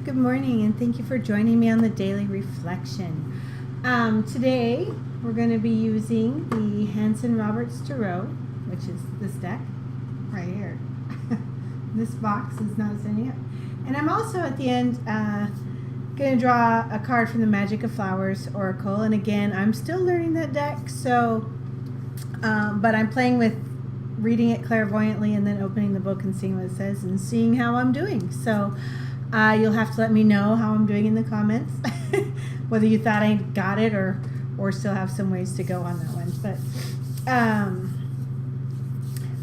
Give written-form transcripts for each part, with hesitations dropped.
Good morning, and thank you for joining me on the Daily Reflection. Today, we're going to be using the Hanson-Roberts Tarot, which is this deck right here. This box is not sending it. And I'm also at the end going to draw a card from the Magic of Flowers Oracle. And again, I'm still learning that deck, so but I'm playing with reading it clairvoyantly and then opening the book and seeing what it says and seeing how I'm doing. So you'll have to let me know how I'm doing in the comments, whether you thought I got it or still have some ways to go on that one. But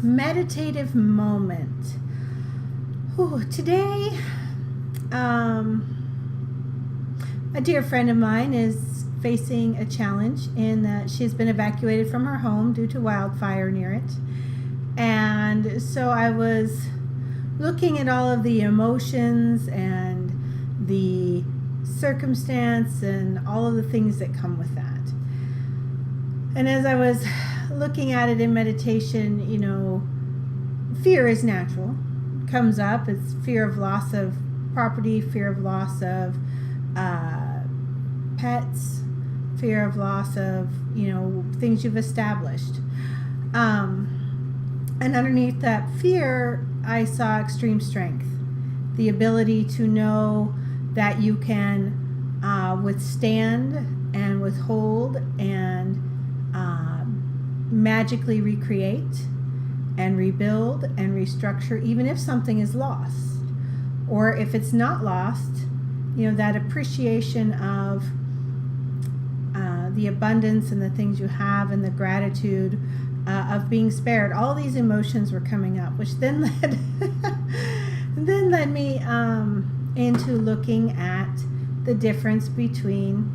meditative moment. Today, a dear friend of mine is facing a challenge in that she's been evacuated from her home due to wildfire near it. And so I was looking at all of the emotions and the circumstance and all of the things that come with that. And as I was looking at it in meditation, you know, fear is natural. It comes up. It's fear of loss of property, fear of loss of pets, fear of loss of, you know, things you've established. And underneath that fear, I saw extreme strength, the ability to know that you can withstand and withhold and magically recreate and rebuild and restructure, even if something is lost. Or if it's not lost, you know, that appreciation of the abundance and the things you have and the gratitude of being spared. All these emotions were coming up, which then led me into looking at the difference between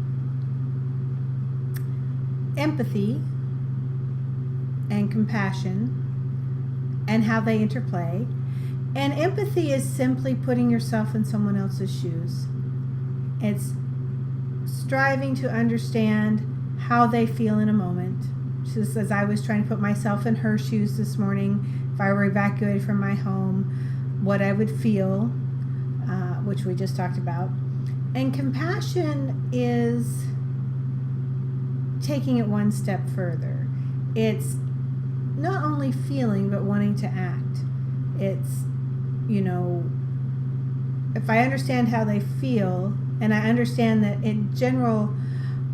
empathy and compassion and how they interplay. And empathy is simply putting yourself in someone else's shoes. It's striving to understand how they feel in a moment. Just as I was trying to put myself in her shoes this morning, if I were evacuated from my home, what I would feel, which we just talked about. And compassion is taking it one step further. It's not only feeling, but wanting to act. It's, you know, if I understand how they feel, and I understand that in general,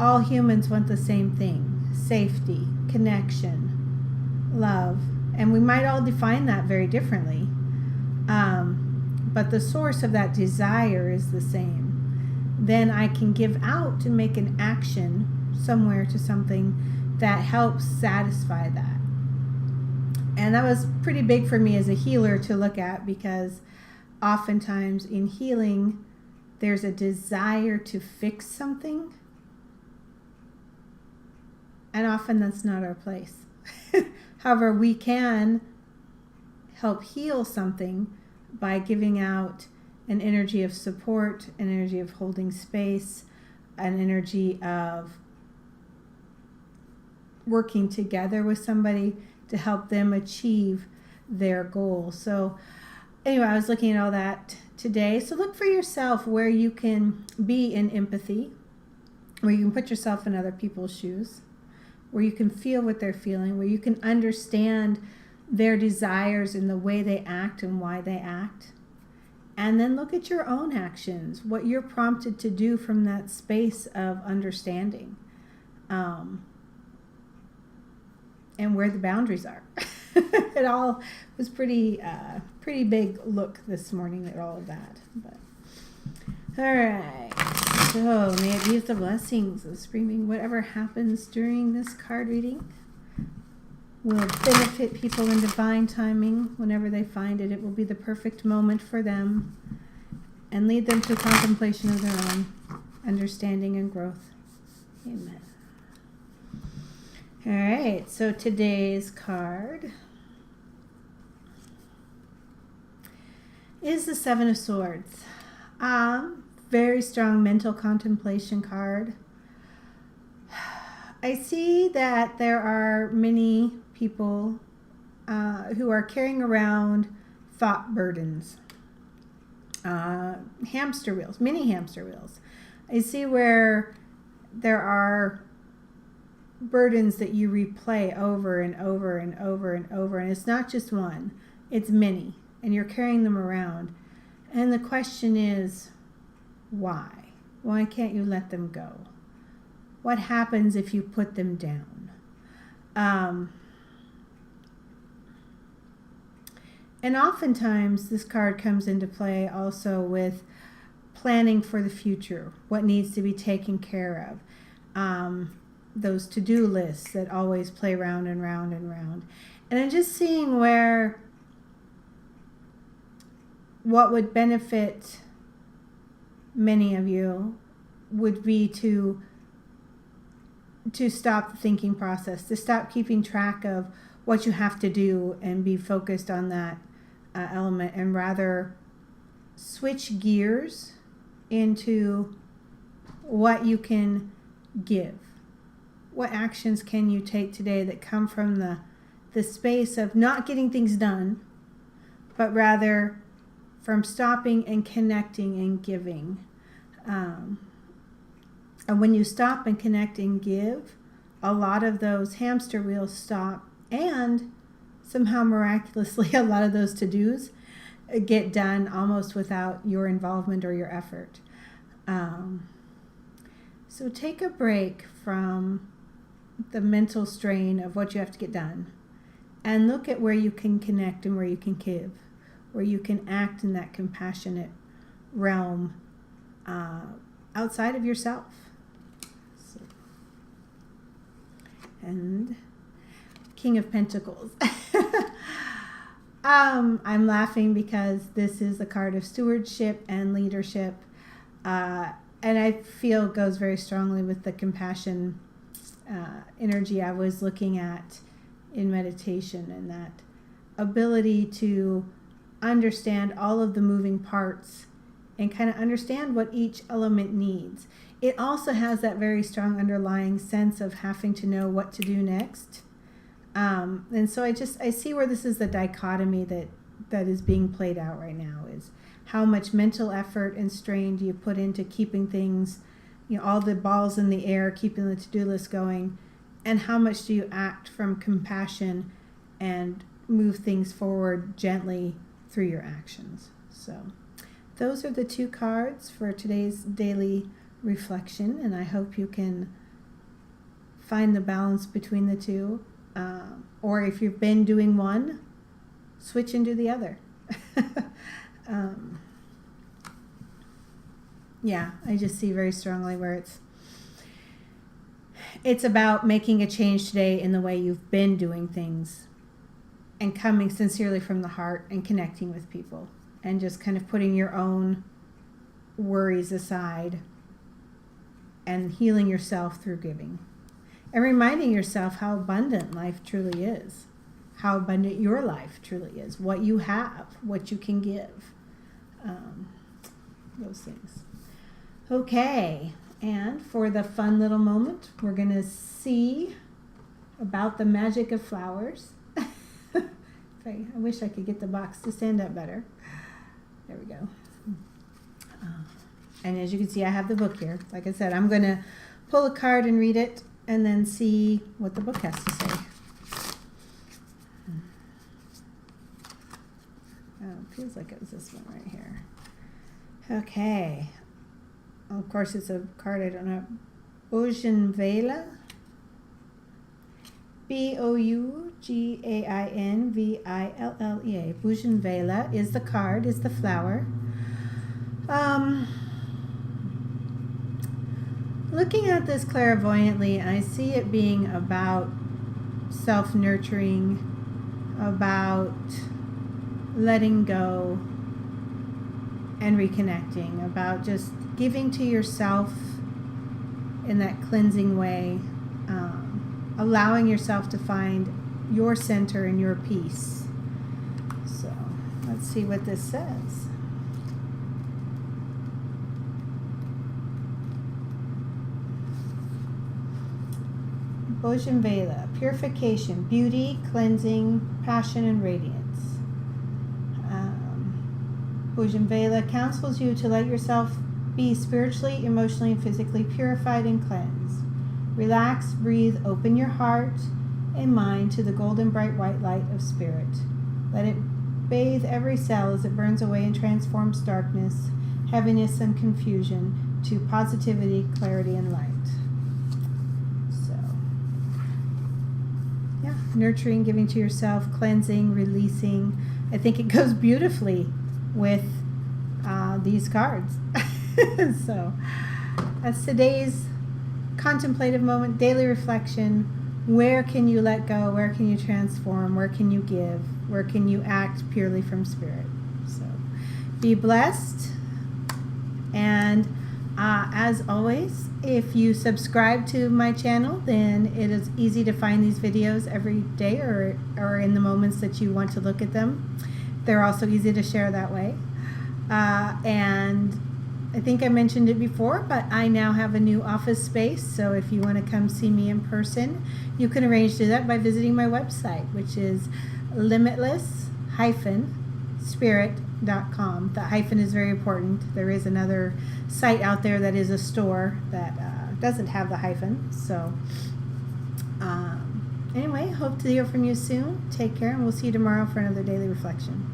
all humans want the same thing: safety, connection, love. And we might all define that very differently. But the source of that desire is the same. Then I can give out and make an action somewhere to something that helps satisfy that. And that was pretty big for me as a healer to look at, because oftentimes in healing, there's a desire to fix something. And often that's not our place. However, we can help heal something by giving out an energy of support, an energy of holding space, an energy of working together with somebody to help them achieve their goal. So anyway, I was looking at all that today. So look for yourself where you can be in empathy, where you can put yourself in other people's shoes, where you can feel what they're feeling, where you can understand their desires and the way they act and why they act. And then look at your own actions, what you're prompted to do from that space of understanding, and where the boundaries are. It all was pretty big look this morning at all of that. But all right. So may it be with the blessings of screaming. Whatever happens during this card reading will benefit people in divine timing. Whenever they find it, it will be the perfect moment for them and lead them to contemplation of their own understanding and growth. Amen. All right, so today's card is the Seven of Swords. Very strong mental contemplation card. I see that there are many people who are carrying around thought burdens. hamster wheels, mini hamster wheels. I see where there are burdens that you replay over and over and over and over, and it's not just one, it's many, and you're carrying them around. And the question is, why? Why can't you let them go? What happens if you put them down? And oftentimes this card comes into play also with planning for the future, what needs to be taken care of. Those to-do lists that always play round and round and round. And I'm just seeing where what would benefit many of you would be to stop the thinking process, to stop keeping track of what you have to do and be focused on that element, and rather switch gears into what you can give. What actions can you take today that come from the space of not getting things done, but rather from stopping and connecting and giving. And when you stop and connect and give, a lot of those hamster wheels stop, and somehow miraculously a lot of those to-dos get done almost without your involvement or your effort. So take a break from the mental strain of what you have to get done, and look at where you can connect and where you can give, where you can act in that compassionate realm outside of yourself. So, and King of Pentacles. I'm laughing because this is a card of stewardship and leadership, and I feel goes very strongly with the compassion energy I was looking at in meditation, and that ability to understand all of the moving parts and kind of understand what each element needs. It also has that very strong underlying sense of having to know what to do next. And so I see where this is the dichotomy that is being played out right now, is how much mental effort and strain do you put into keeping things, all the balls in the air, keeping the to-do list going, and how much do you act from compassion and move things forward gently through your actions. So those are the two cards for today's daily reflection, and I hope you can find the balance between the two, or if you've been doing one, switch and do the other. Yeah, I just see very strongly where it's about making a change today in the way you've been doing things, and coming sincerely from the heart and connecting with people, and just kind of putting your own worries aside and healing yourself through giving, and reminding yourself how abundant life truly is, how abundant your life truly is, what you have, what you can give, those things. Okay, and for the fun little moment, we're going to see about the magic of flowers. I wish I could get the box to stand up better. There we go. And as you can see, I have the book here. Like I said, I'm going to pull a card and read it, and then see what the book has to say. Oh, it feels like it was this one right here. Okay. Of course, it's a card I don't know. Bougainvillea. Bougainvillea. Bougainvillea is the card, is the flower. Looking at this clairvoyantly, I see it being about self-nurturing, about letting go and reconnecting, about just giving to yourself in that cleansing way, allowing yourself to find your center and your peace. So let's see what this says. Bougainvillea, purification, beauty, cleansing, passion, and radiance. Bougainvillea counsels you to let yourself be spiritually, emotionally, and physically purified and cleansed. Relax, breathe, open your heart and mind to the golden bright white light of spirit. Let it bathe every cell as it burns away and transforms darkness, heaviness, and confusion to positivity, clarity, and light. So, yeah, nurturing, giving to yourself, cleansing, releasing. I think it goes beautifully with these cards. So, that's today's contemplative moment, daily reflection. Where can you let go? Where can you transform? Where can you give? Where can you act purely from spirit? So be blessed. And as always, if you subscribe to my channel, then it is easy to find these videos every day or in the moments that you want to look at them. They're also easy to share that way. And I think I mentioned it before, but I now have a new office space, so if you want to come see me in person, you can arrange to do that by visiting my website, which is limitless-spirit.com. The hyphen is very important. There is another site out there that is a store that doesn't have the hyphen. So anyway, hope to hear from you soon. Take care, and we'll see you tomorrow for another daily reflection.